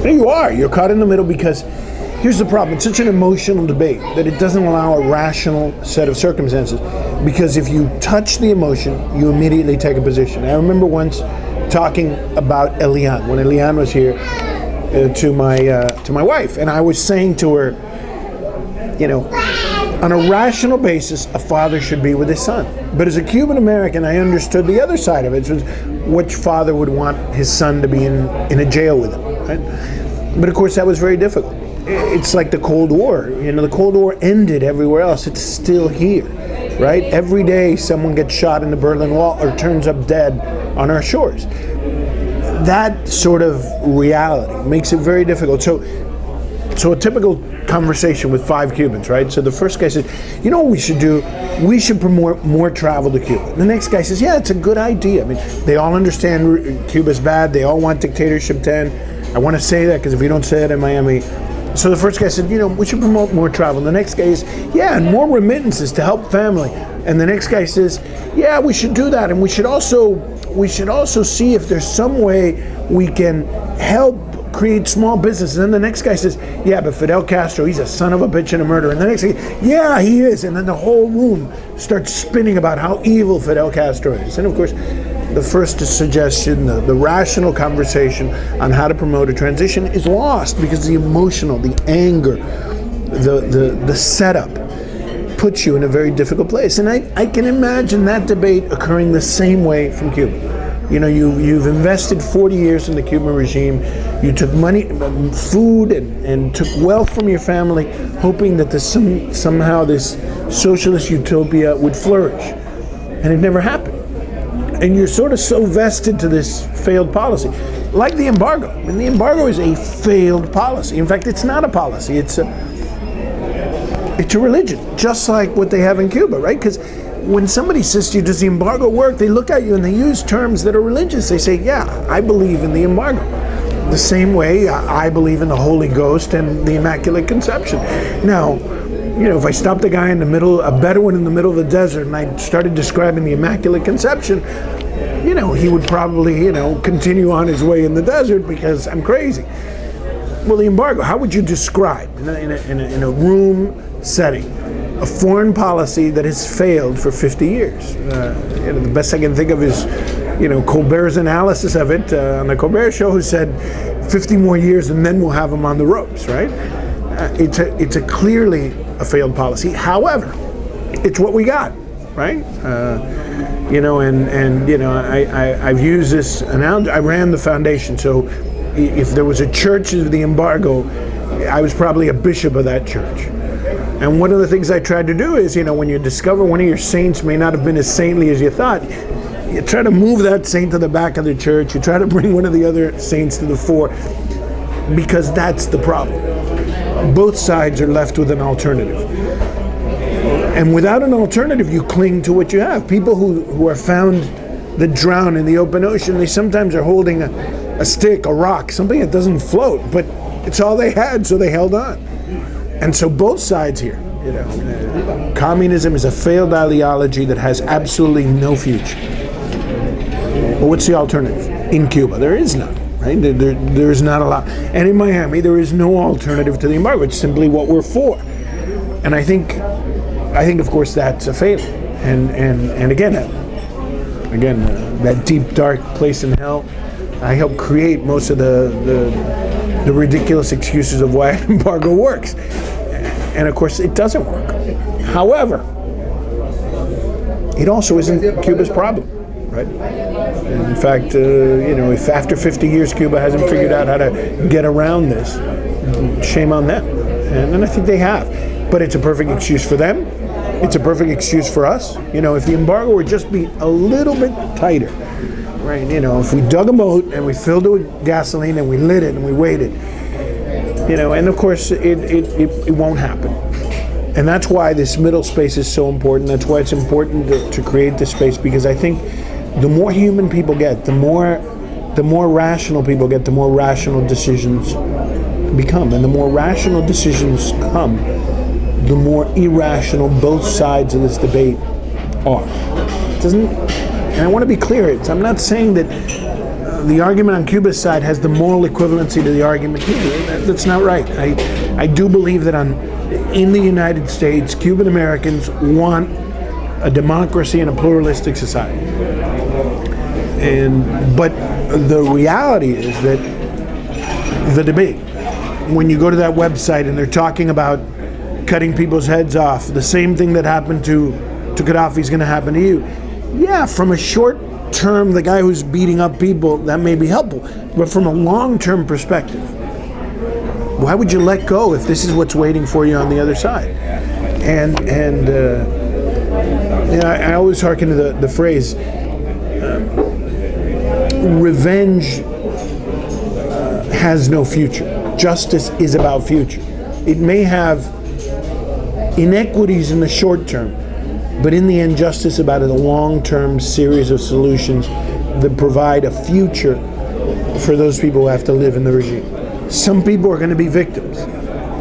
You're caught in the middle because here's the problem. It's such an emotional debate that it doesn't allow a rational set of circumstances, because if you touch the emotion, you immediately take a position. I remember once talking about Elian, when Elian was here, to my wife, and I was saying to her, on a rational basis, a father should be with his son. But as a Cuban-American, I understood the other side of it, which father would want his son to be in a jail with him, right? But of course, that was very difficult. It's like the Cold War. The Cold War ended everywhere else. It's still here, right? Every day, someone gets shot in the Berlin Wall or turns up dead on our shores. That sort of reality makes it very difficult. So a typical conversation with 5 Cubans, right? So the first guy says, what we should do? We should promote more travel to Cuba. The next guy says, yeah, it's a good idea. I mean, they all understand Cuba's bad. They all want dictatorship to end. I want to say that because if you don't say it in Miami. So the first guy said, we should promote more travel. The next guy is, yeah, and more remittances to help family. And the next guy says, yeah, we should do that. And we should also see if there's some way we can help create small businesses. And then the next guy says, yeah, but Fidel Castro, he's a son of a bitch and a murderer. And the next guy, yeah, he is. And then the whole room starts spinning about how evil Fidel Castro is. And of course, the first suggestion, the rational conversation on how to promote a transition is lost because the emotional, the anger, the setup puts you in a very difficult place. And I can imagine that debate occurring the same way from Cuba. You've invested 40 years in the Cuban regime. You took money, food, and took wealth from your family, hoping that somehow this socialist utopia would flourish. And it never happened. And you're sort of so vested to this failed policy. Like the embargo. I mean, the embargo is a failed policy. In fact, it's not a policy. It's a religion, just like what they have in Cuba, right? Because when somebody says to you, does the embargo work? They look at you and they use terms that are religious. They say, yeah, I believe in the embargo. The same way I believe in the Holy Ghost and the Immaculate Conception. Now, if I stopped a guy in the middle, a Bedouin in the middle of the desert, and I started describing the Immaculate Conception, he would probably, continue on his way in the desert because I'm crazy. Well, the embargo, how would you describe in a room setting a foreign policy that has failed for 50 years? The best I can think of is, Colbert's analysis of it on the Colbert Show, who said 50 more years and then we'll have him on the ropes, right? It's a clearly a failed policy. However, it's what we got, right? I've used this analogy. I ran the foundation, so if there was a church of the embargo, I was probably a bishop of that church. And one of the things I tried to do is, when you discover one of your saints may not have been as saintly as you thought, you try to move that saint to the back of the church. You try to bring one of the other saints to the fore, because that's the problem. Both sides are left with an alternative. And without an alternative, you cling to what you have. People who are found that drown in the open ocean, they sometimes are holding a stick, a rock, something that doesn't float, but it's all they had, so they held on. And so both sides here, communism is a failed ideology that has absolutely no future. But what's the alternative? In Cuba, there is none. Right? There is not a lot. And in Miami, there is no alternative to the embargo. It's simply what we're for. And I think of course, that's a failure. And again, that deep, dark place in hell, I helped create most of the ridiculous excuses of why an embargo works. And of course, it doesn't work. However, it also isn't Cuba's problem, right? In fact, if after 50 years Cuba hasn't figured out how to get around this, shame on them. And I think they have. But it's a perfect excuse for them. It's a perfect excuse for us. If the embargo would just be a little bit tighter, right? If we dug a moat and we filled it with gasoline and we lit it and we waited, and of course it won't happen. And that's why this middle space is so important. That's why it's important to create this space, because I think the more human people get, the more rational people get, the more rational decisions become. And the more rational decisions come, the more irrational both sides of this debate are. And I want to be clear, I'm not saying that the argument on Cuba's side has the moral equivalency to the argument here. That's not right. I do believe that in the United States, Cuban Americans want a democracy and a pluralistic society. But the reality is that the debate, when you go to that website and they're talking about cutting people's heads off, the same thing that happened to Gaddafi is going to happen to you. Yeah, from a short term, the guy who's beating up people, that may be helpful. But from a long-term perspective, why would you let go if this is what's waiting for you on the other side? I always hearken to the phrase, revenge has no future. Justice is about future. It may have inequities in the short term, but in the end, justice is about a long-term series of solutions that provide a future for those people who have to live in the regime. Some people are going to be victims.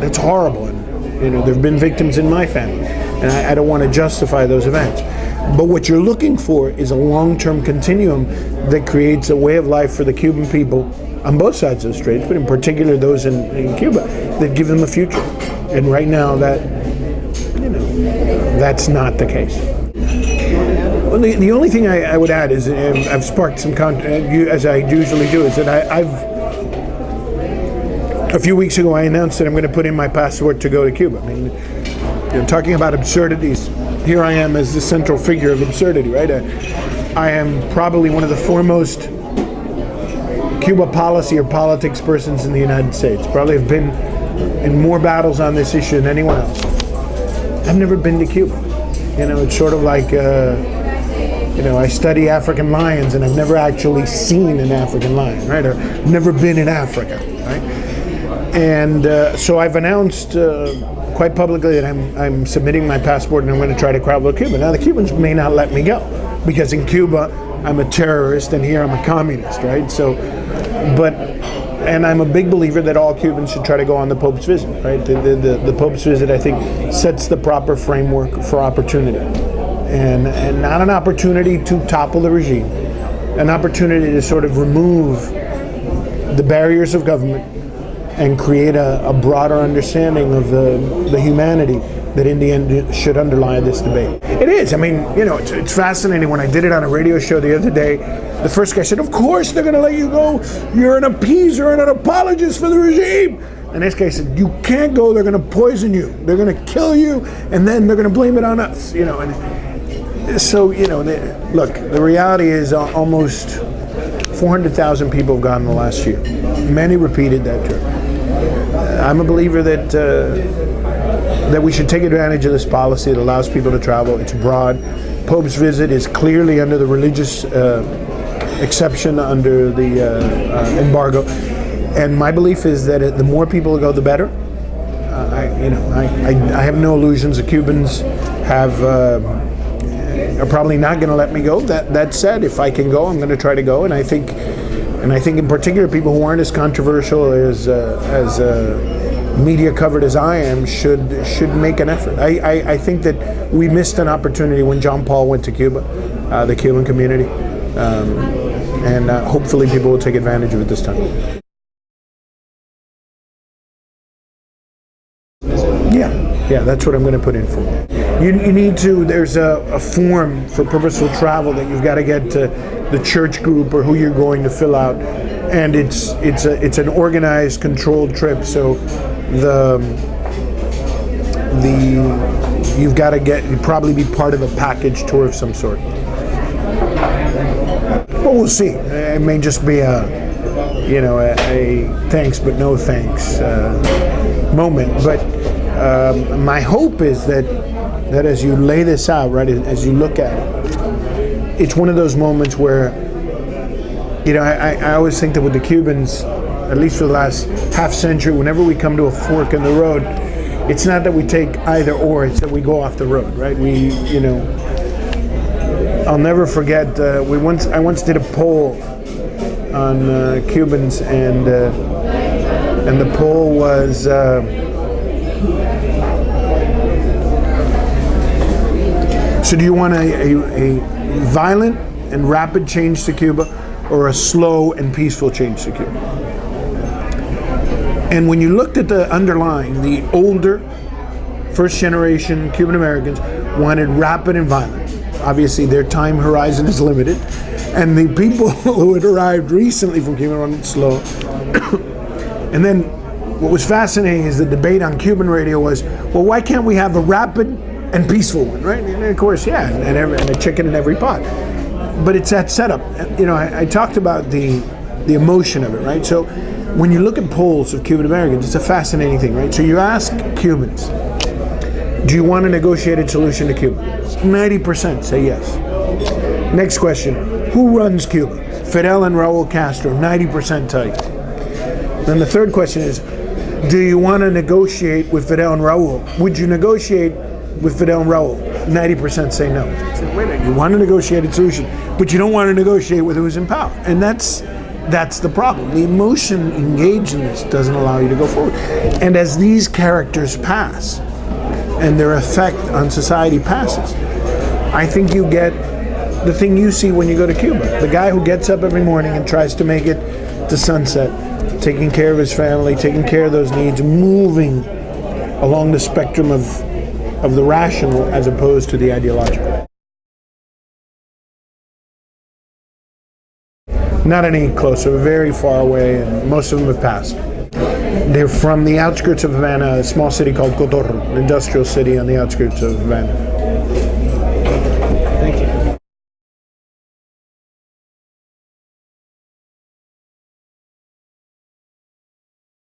That's horrible. And, there have been victims in my family, and I don't want to justify those events. But what you're looking for is a long-term continuum that creates a way of life for the Cuban people on both sides of the straits, but in particular those in Cuba, that give them a future. And right now, that's not the case. Well, the only thing I would add is, I've sparked some content, as I usually do, is that a few weeks ago I announced that I'm going to put in my passport to go to Cuba. I mean, talking about absurdities, here I am as the central figure of absurdity, right? I am probably one of the foremost Cuba policy or politics persons in the United States. Probably have been in more battles on this issue than anyone else. I've never been to Cuba. It's sort of like, I study African lions and I've never actually seen an African lion, right? Or never been in Africa, right? And so I've announced quite publicly that I'm submitting my passport and I'm going to try to travel to Cuba. Now, the Cubans may not let me go because in Cuba I'm a terrorist and here I'm a communist, right? And I'm a big believer that all Cubans should try to go on the Pope's visit, right? The Pope's visit, I think, sets the proper framework for opportunity. And not an opportunity to topple the regime, an opportunity to sort of remove the barriers of government and create a broader understanding of the humanity that in the end should underlie this debate. It is. I mean, it's fascinating. When I did it on a radio show the other day, the first guy said, of course they're going to let you go. You're an appeaser and an apologist for the regime. And this guy said, you can't go. They're going to poison you. They're going to kill you. And then they're going to blame it on us. And so, look, the reality is almost 400,000 people have gone in the last year. Many repeated that term. I'm a believer that we should take advantage of this policy. It allows people to travel. It's broad. Pope's visit is clearly under the religious exception under the embargo. And my belief is that the more people go, the better. I have no illusions. The Cubans are probably not going to let me go. That said, if I can go, I'm going to try to go. And I think in particular, people who aren't as controversial as media covered as I am should make an effort. I think that we missed an opportunity when John Paul went to Cuba, the Cuban community, and hopefully people will take advantage of it this time. Yeah, that's what I'm going to put in for. You need to. There's a form for purposeful travel that you've got to get to the church group or who you're going to fill out, and it's an organized, controlled trip. So you've got to you'd probably be part of a package tour of some sort. Well, we'll see. It may just be a thanks but no thanks moment. But my hope is that as you lay this out, right, as you look at it, it's one of those moments where, I always think that with the Cubans, at least for the last half century, whenever we come to a fork in the road, it's not that we take either or, it's that we go off the road, right? I'll never forget, I once did a poll on Cubans, and the poll was, so do you want a violent and rapid change to Cuba, or a slow and peaceful change to Cuba. And when you looked at the underlying, the older first generation Cuban-Americans wanted rapid and violent. Obviously their time horizon is limited. And the people who had arrived recently from Cuba wanted slow. And then what was fascinating is the debate on Cuban radio was, well, why can't we have a rapid and peaceful one, right? And of course, yeah, and a chicken in every pot. But it's that setup. You know, I talked about the emotion of it, right? So when you look at polls of Cuban Americans, it's a fascinating thing, right? So you ask Cubans, do you want a negotiated solution to Cuba? 90% say yes. Next question, who runs Cuba? Fidel and Raul Castro, 90% tell you. Then the third question is, do you want to negotiate with Fidel and Raul? Would you negotiate with Fidel and Raul? 90% say no. So, wait a minute, you want a negotiated solution, but you don't want to negotiate with who's in power. And that's the problem. The emotion engaged in this doesn't allow you to go forward. And as these characters pass, and their effect on society passes, I think you get the thing you see when you go to Cuba. The guy who gets up every morning and tries to make it to sunset, taking care of his family, taking care of those needs, moving along the spectrum of the rational as opposed to the ideological. Not any closer, very far away, and most of them have passed. They're from the outskirts of Havana, a small city called Cotorro, an industrial city on the outskirts of Havana.